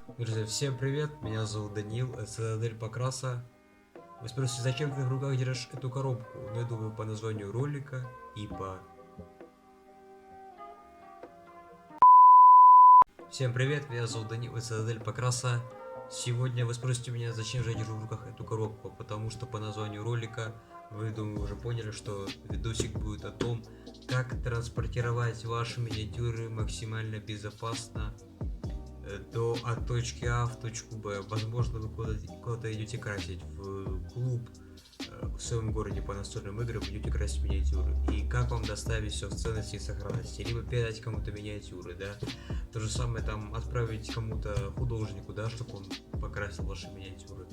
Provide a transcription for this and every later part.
Друзья, всем привет, меня зовут Данил, это Цитадель Покраса. Вы спросите, зачем ты в руках держишь эту коробку? Ну, я думаю, по названию ролика и по... Всем привет, меня зовут Данил, это Цитадель Покраса. Сегодня вы спросите меня, зачем же я держу в руках эту коробку? Потому что по названию ролика вы, думаю, уже поняли, что видосик будет о том, как транспортировать ваши миниатюры максимально безопасно от точки А в точку Б. Возможно, вы куда-то идете красить в клуб в своем городе по настольным играм, идете красить миниатюры. И как вам доставить все в целости и сохранности? Либо передать кому-то миниатюры, да? То же самое там отправить кому-то художнику, да, чтобы он покрасил ваши миниатюры.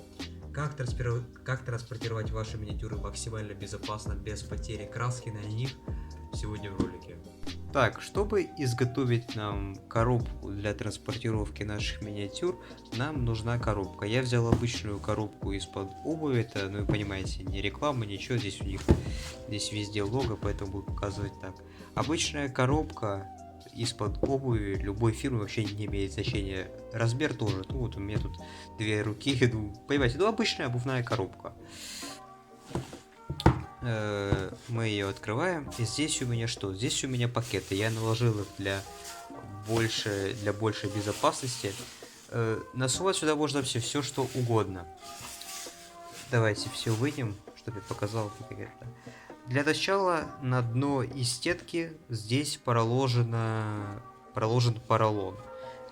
Как транспортировать ваши миниатюры максимально безопасно, без потери краски на них, сегодня в ролике. Так, чтобы изготовить нам коробку для транспортировки наших миниатюр, нам нужна коробка. Я взял обычную коробку из-под обуви, это, ну вы понимаете, не реклама, ничего, здесь у них, здесь везде лого, поэтому буду показывать так. Обычная коробка из-под обуви любой фирмы вообще не имеет значения. Размер тоже, ну вот у меня тут две руки, ну, понимаете, ну обычная обувная коробка. Мы ее открываем, и здесь у меня что? Здесь у меня пакеты. Я наложил их для большей безопасности. Насовать сюда можно все что угодно. Давайте все выйдем, чтобы я показал, как это. Для начала на дно из сетки здесь проложен поролон.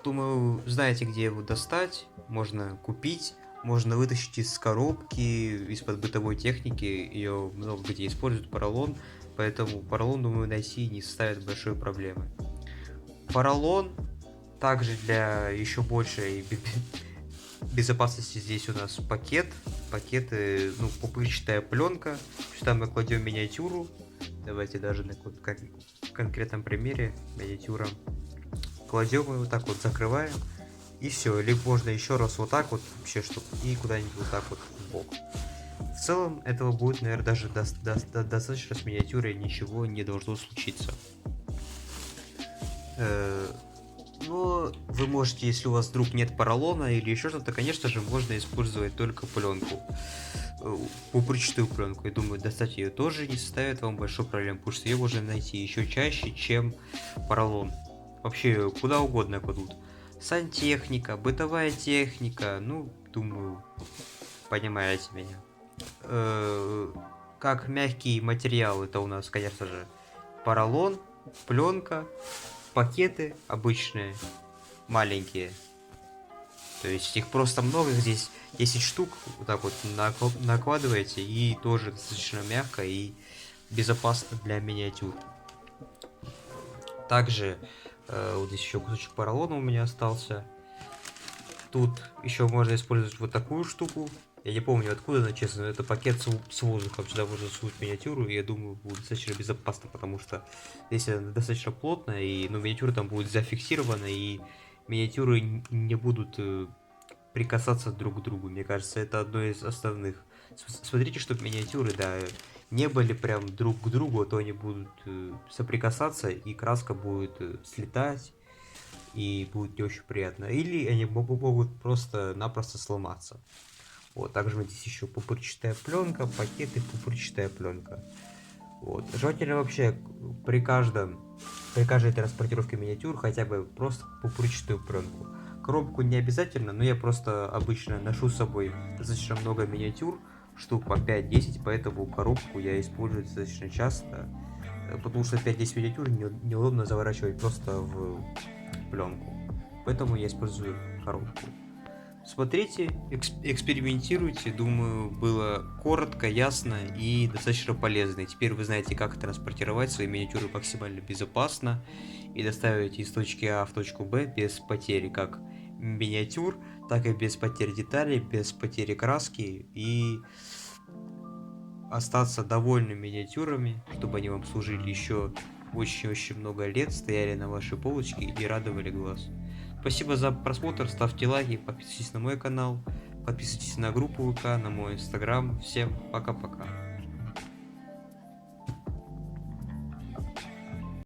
Думаю, знаете, где его достать, можно купить. Можно вытащить из коробки, из-под бытовой техники, ее много где используют, поролон, поэтому поролон, думаю, найти не составит большой проблемы. Поролон также для еще большей безопасности здесь у нас пакеты, ну, пупырчатая пленка, сюда мы кладем миниатюру, давайте даже на конкретном примере миниатюра, кладем ее вот так вот, закрываем. И все, либо можно еще раз вот так вот, вообще, чтобы и куда-нибудь вот так вот в бок. В целом, этого будет, наверное, даже достаточно с миниатюрой, ничего не должно случиться. Но вы можете, если у вас вдруг нет поролона или еще что-то, конечно же, можно использовать только пленку. Пупырчатую пленку. Я думаю, достать ее тоже не составит вам большой проблем, потому что ее можно найти еще чаще, чем поролон. Вообще, куда угодно кладут. Сантехника, бытовая техника, ну, думаю, понимаете меня. Как мягкий материал, это у нас, конечно же, поролон, пленка, пакеты обычные, маленькие. То есть их просто много, здесь 10 штук, вот так вот накладываете, и тоже достаточно мягко и безопасно для миниатюр. Также вот здесь еще кусочек поролона у меня остался. Тут еще можно использовать вот такую штуку. Я не помню откуда она, честно, это пакет с воздухом. Сюда можно сунуть миниатюру, и я думаю, будет достаточно безопасно, потому что здесь она достаточно плотная, и ну, миниатюра там будет зафиксирована, и миниатюры не будут прикасаться друг к другу. Мне кажется, это одно из основных. Смотрите, чтобы миниатюры, да, не были прям друг к другу, а то они будут соприкасаться, и краска будет слетать, и будет не очень приятно. Или они могут просто-напросто сломаться. Вот, также здесь еще пупырчатая пленка, пакеты, пупырчатая пленка. Вот. Желательно вообще при каждой транспортировке миниатюр хотя бы просто пупырчатую пленку. Коробку не обязательно, но я просто обычно ношу с собой достаточно много миниатюр, штук по 5-10, поэтому коробку я использую достаточно часто, потому что 5-10 миниатюр неудобно заворачивать просто в пленку. Поэтому я использую коробку. Смотрите, экспериментируйте, думаю, было коротко, ясно и достаточно полезно. И теперь вы знаете, как транспортировать свои миниатюры максимально безопасно и доставить из точки А в точку Б без потери как миниатюр, так и без потери деталей, без потери краски, и остаться довольны миниатюрами, чтобы они вам служили еще очень-очень много лет, стояли на вашей полочке и радовали глаз. Спасибо за просмотр, ставьте лайки, подписывайтесь на мой канал, подписывайтесь на группу ВК, на мой инстаграм. Всем пока-пока.